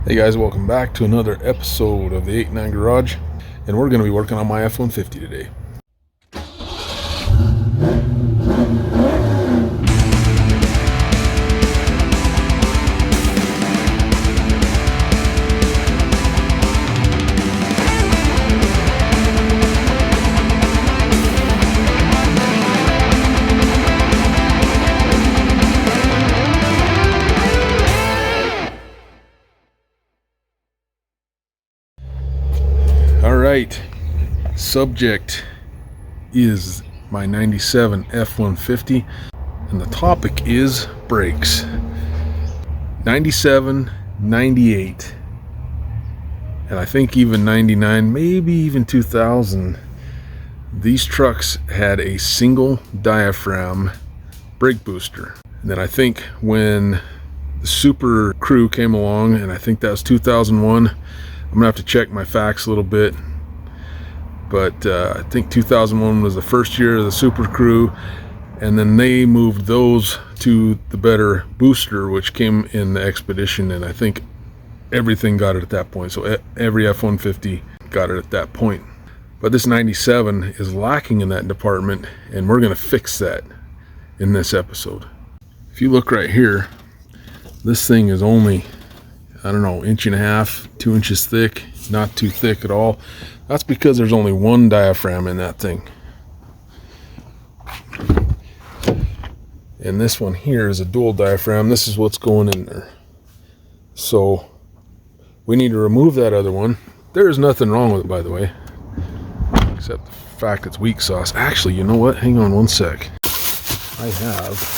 Hey guys, welcome back to another episode of the 89 Garage, and we're going to be working on my F-150 today. Alright, subject is my 97 F-150, and the topic is brakes. 97, 98, and I think even 99, maybe even 2000, these trucks had a single diaphragm brake booster. And then I think when the Super Crew came along, and I think that was 2001, I'm gonna have to check my facts a little bit, but I think 2001 was the first year of the Super Crew, and then they moved those to the better booster, which came in the Expedition, and I think everything got it at that point. So every F-150 got it at that point. But this 97 is lacking in that department, and we're gonna fix that in this episode. If you look right here, this thing is only, I don't know, 1.5 to 2 inches thick, not too thick at all. That's because there's only one diaphragm in that thing. And this one here is a dual diaphragm. This is what's going in there. So we need to remove that other one. There is nothing wrong with it, by the way, except the fact it's weak sauce. Actually, you know what? Hang on one sec. I have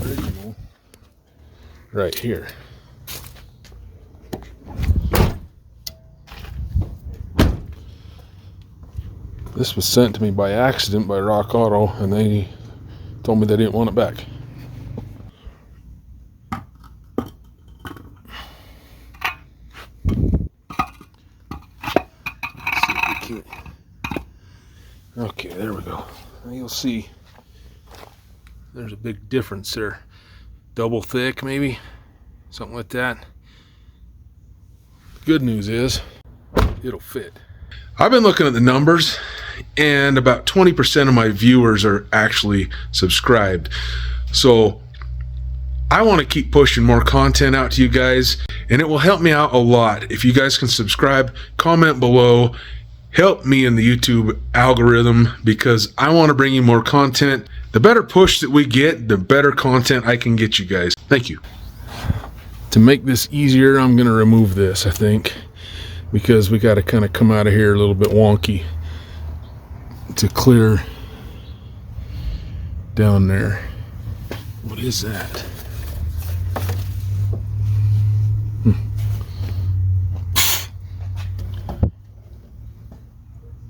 original right here. This was sent to me by accident by Rock Auto, and they told me they didn't want it back. Okay, there we go. Now you'll see there's a big difference there. Double thick, maybe, something like that. The good news is it'll fit. I've been looking at the numbers, and about 20% of my viewers are actually subscribed. So I want to keep pushing more content out to you guys, and it will help me out a lot if you guys can subscribe, comment below, help me in the YouTube algorithm, because I want to bring you more content. The better push that we get, the better content I can get you guys. Thank you. To make this easier, I'm going to remove this, I think, because we got to kind of come out of here a little bit wonky to clear down there. What is that?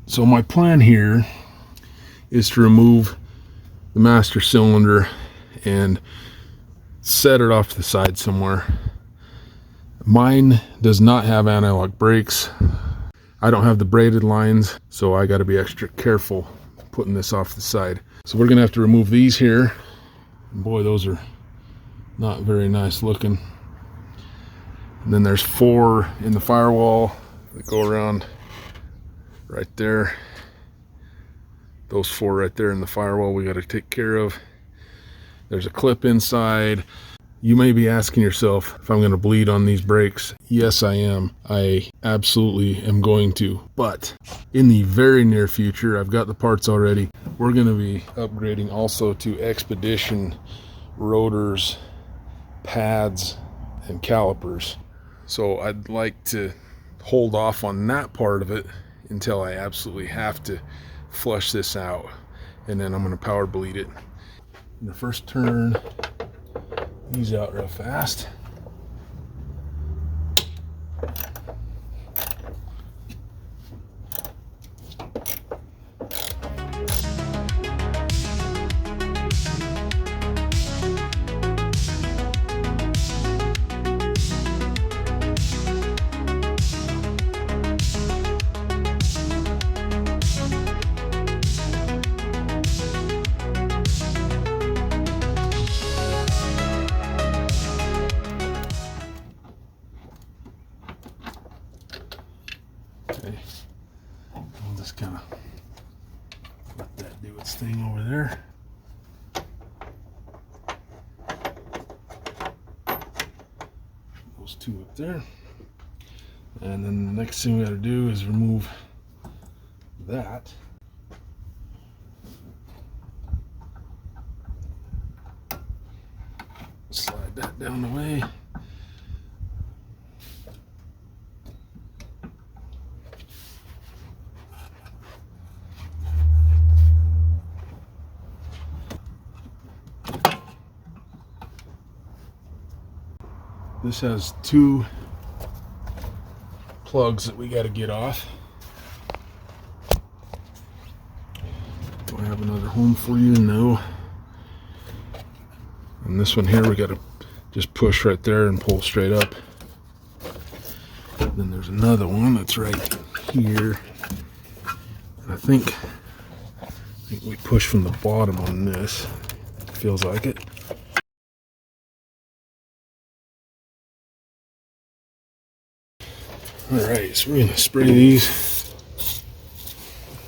So my plan here is to remove the master cylinder and set it off to the side somewhere. Mine does not have anti-lock brakes. I don't have the braided lines, so I got to be extra careful putting this off the side. So we're gonna have to remove these here. Boy, those are not very nice looking. And then there's 4 in the firewall that go around right there. Those 4 right there in the firewall we got to take care of. There's a clip inside. You may be asking yourself if I'm going to bleed on these brakes. Yes, I am. I absolutely am going to. But in the very near future, I've got the parts already. We're going to be upgrading also to Expedition rotors, pads, and calipers. So I'd like to hold off on that part of it until I absolutely have to flush this out, and then I'm going to power bleed it. In the first turn, these out real fast. thing over there. Those two up there. And then the next thing we gotta do is remove that. Slide that down the way. This has two plugs that we got to get off. Do I have another home for you? No. And this one here we got to just push right there and pull straight up. And then there's another one that's right here. And I think we push from the bottom on this. Feels like it. Alright, so we're going to spray these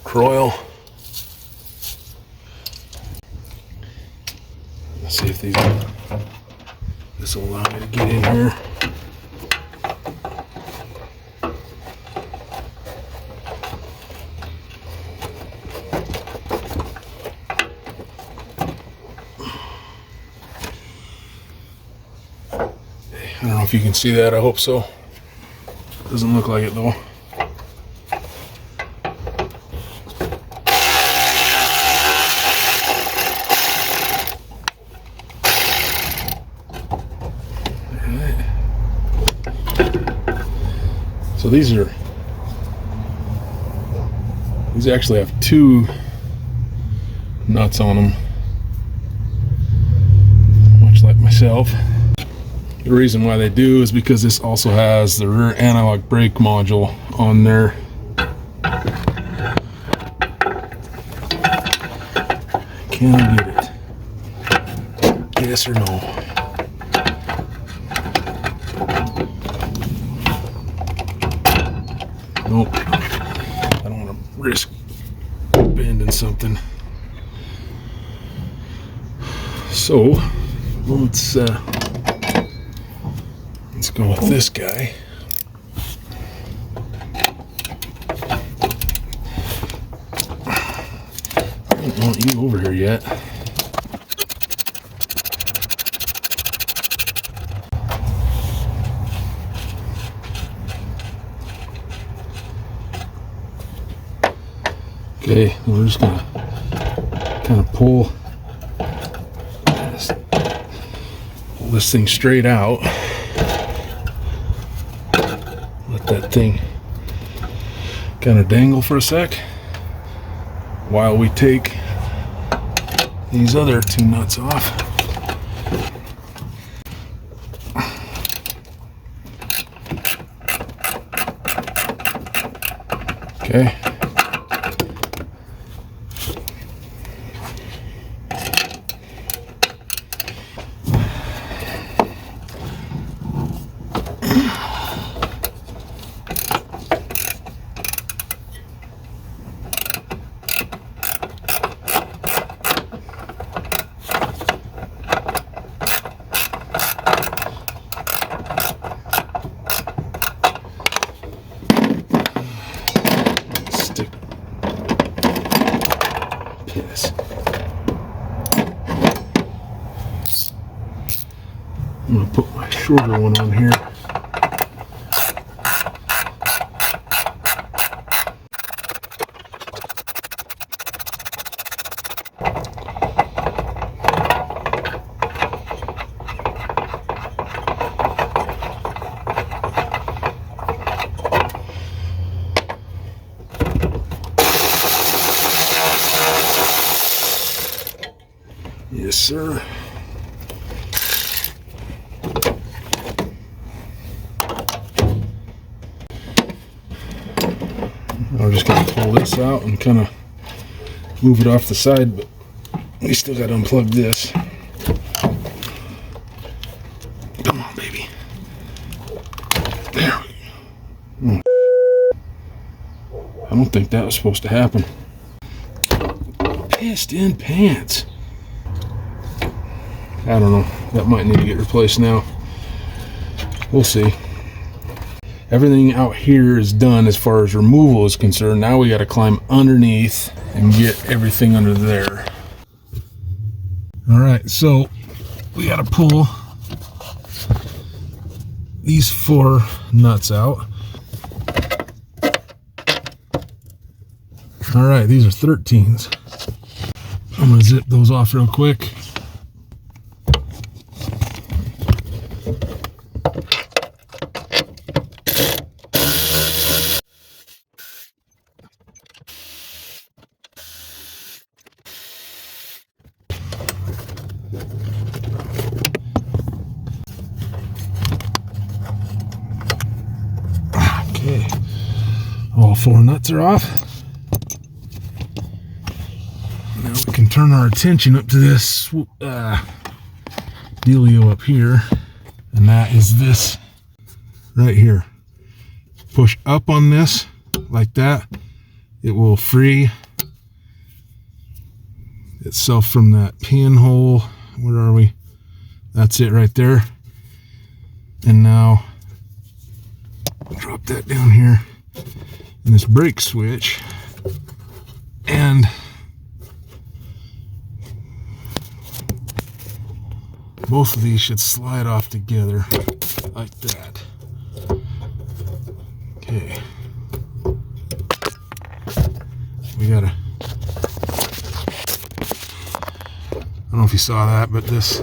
Kroil. Let's see if this will allow me to get in here. I don't know if you can see that, I hope so. Doesn't look like it though. Alright. So these actually have two nuts on them, much like myself. The reason why they do is because this also has the rear analog brake module on there. Can I get it? Yes or no? Nope. I don't want to risk bending something. So let's go with this guy. I don't want you over here yet. Okay, we're just gonna kind of pull this thing straight out. That thing kind of dangle for a sec while we take these other two nuts off. Okay. I'm going to put my shorter one on here. Yes, sir. I'm just going to pull this out and kind of move it off the side, but we still got to unplug this. Come on, baby. There we go. I don't think that was supposed to happen. pissed in pants. I don't know. That might need to get replaced now. We'll see. Everything out here is done as far as removal is concerned. Now we got to climb underneath and get everything under there. All right, so we got to pull these 4 nuts out. All right, these are 13s. I'm gonna zip those off real quick. Okay, all 4 nuts are off. Now we can turn our attention up to this dealio up here, and that is this right here. Push up on this like that. It will free itself from that pinhole. Where are we? That's it right there. And now drop that down here in this brake switch, and both of these should slide off together like that. Okay. We gotta, I don't know if you saw that, but this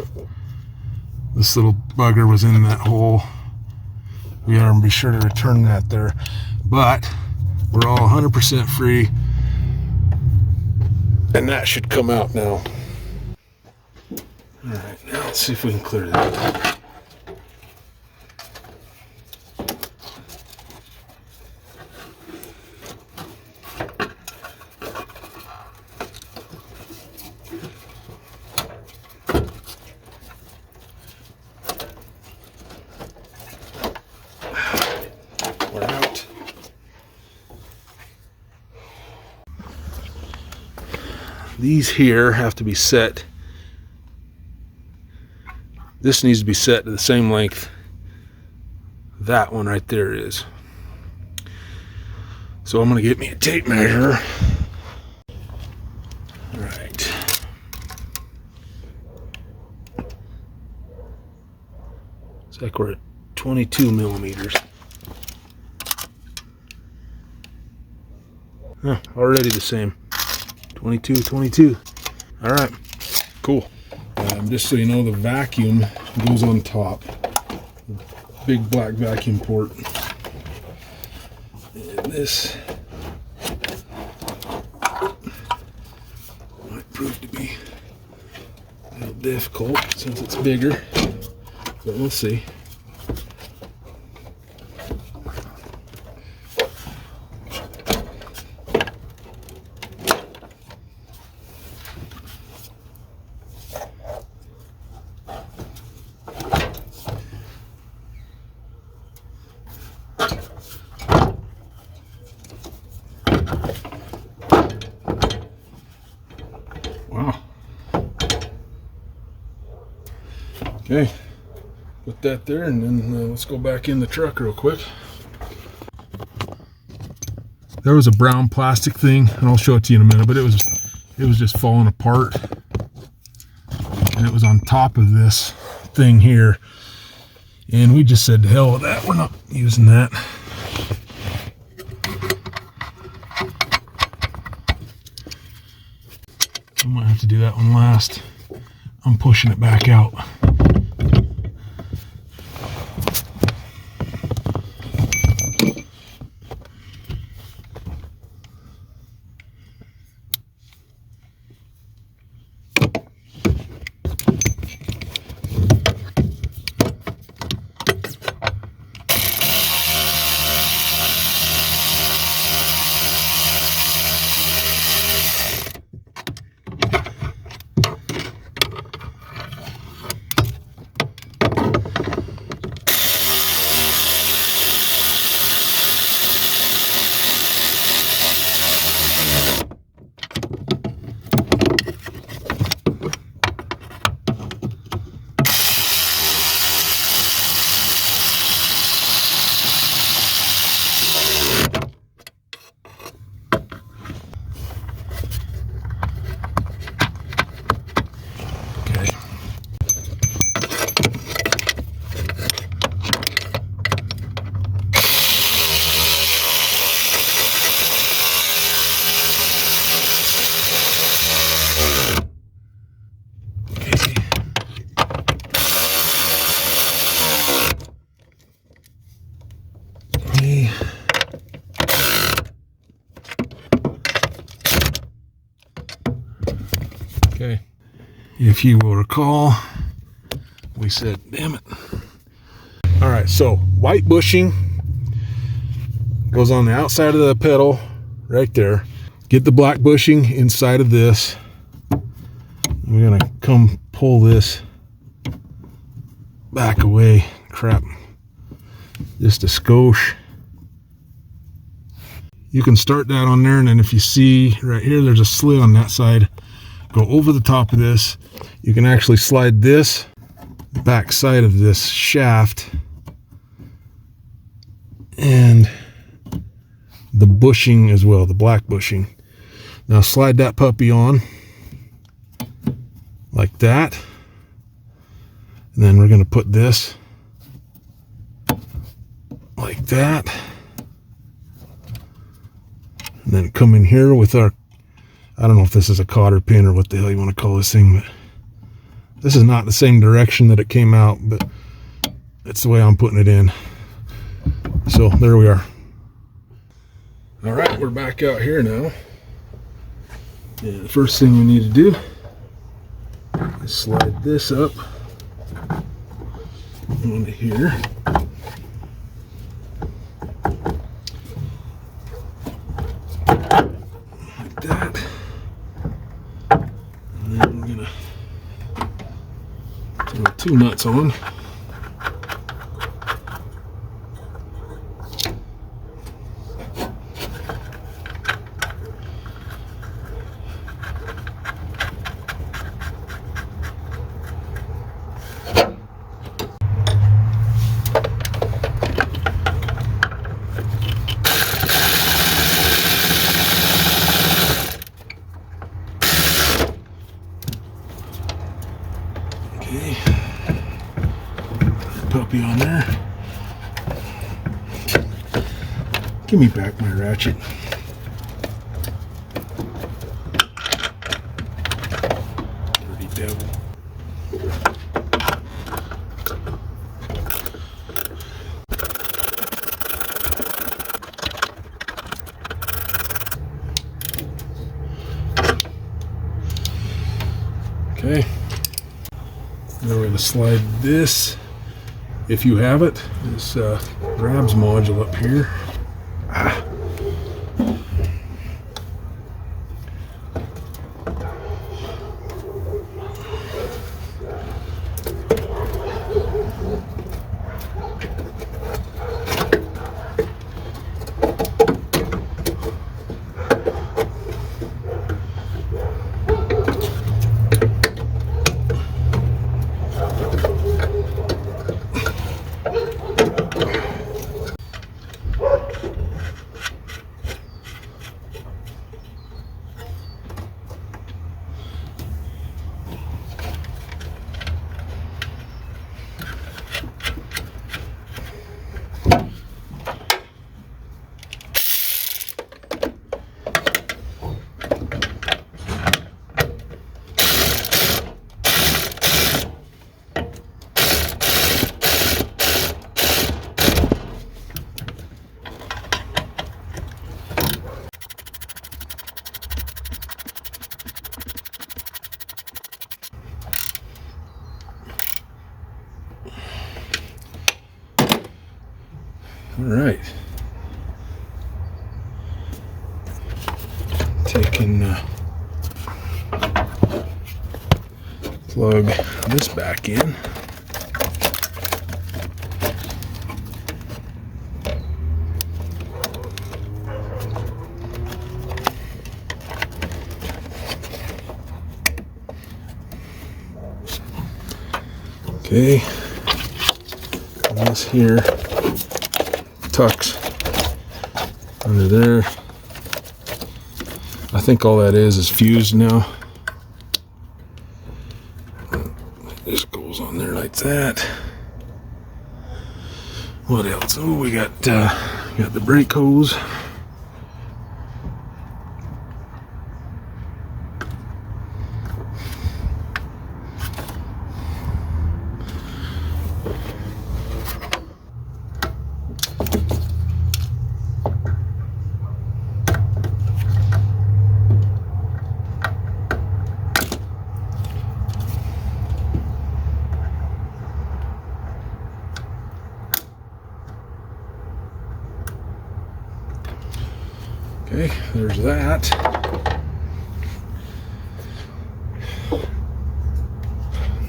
little bugger was in that hole. We gotta be sure to return that there. But we're all 100% free, and that should come out now. All right, now let's see if we can clear that. We're out. These here have to be set. This needs to be set to the same length that one right there is. So I'm going to get me a tape measure. All right. It's like we're at 22 millimeters. Huh, already the same. 22. All right, cool. Just so you know, the vacuum goes on top. Big black vacuum port. And this might prove to be a little difficult since it's bigger, but we'll see. Okay, put that there, and then let's go back in the truck real quick. There was a brown plastic thing, and I'll show it to you in a minute, but it was just falling apart, and it was on top of this thing here, and we just said to hell with that, we're not using that. I might have to do that one last. I'm pushing it back out. Okay. If you will recall, we said, damn it. All right, so white bushing goes on the outside of the pedal right there. Get the black bushing inside of this. We're gonna come pull this back away. Crap. Just a skosh. You can start that on there, and then if you see right here, there's a slit on that side. Go over the top of this. You can actually slide this back side of this shaft and the bushing as well, the black bushing. Now slide that puppy on like that, and then we're going to put this like that, and then come in here with our, I don't know if this is a cotter pin or what the hell you want to call this thing, but this is not the same direction that it came out, but that's the way I'm putting it in. So there we are. All right, we're back out here now. And the first thing we need to do is slide this up onto here. Like that. And then we're gonna throw 2 nuts on. Okay, puppy on there. Give me back my ratchet. Dirty devil. Okay. Now we're going to slide this, if you have it, this grabs module up here. All right, taking plug this back in. Okay, and this here tucks under there. I think all that is fused now. It just goes on there like that. What else? Oh, we got the brake hose. Okay, there's that.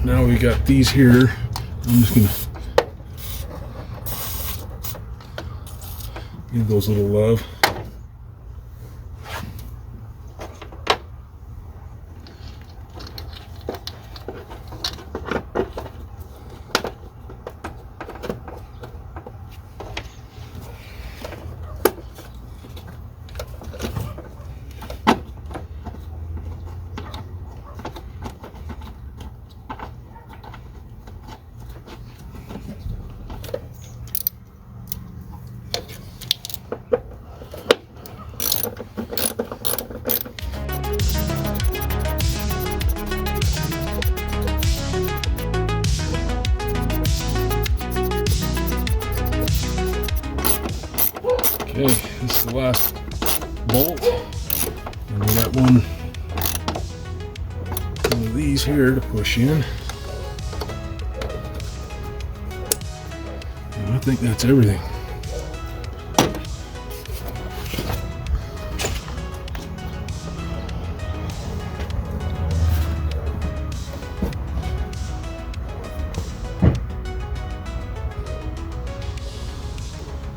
Now we got these here. I'm just gonna give those a little love. Okay, this is the last bolt, and we got one of these here to push in. And I think that's everything.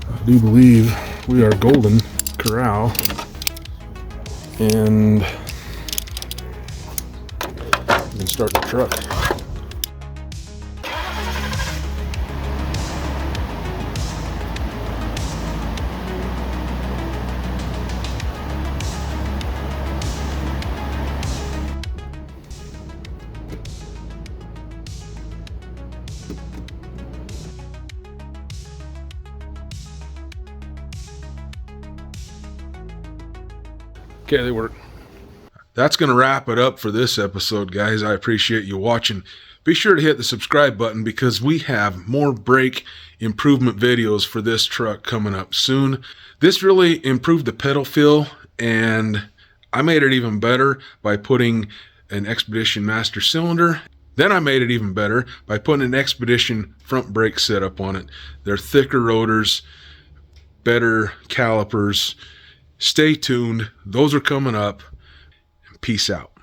I do believe we are golden corral, and we can start the truck. Okay, they work. That's going to wrap it up for this episode, guys. I appreciate you watching. Be sure to hit the subscribe button because we have more brake improvement videos for this truck coming up soon. This really improved the pedal feel, and I made it even better by putting an Expedition master cylinder. Then I made it even better by putting an Expedition front brake setup on it. They're thicker rotors, better calipers. Stay tuned. Those are coming up. Peace out.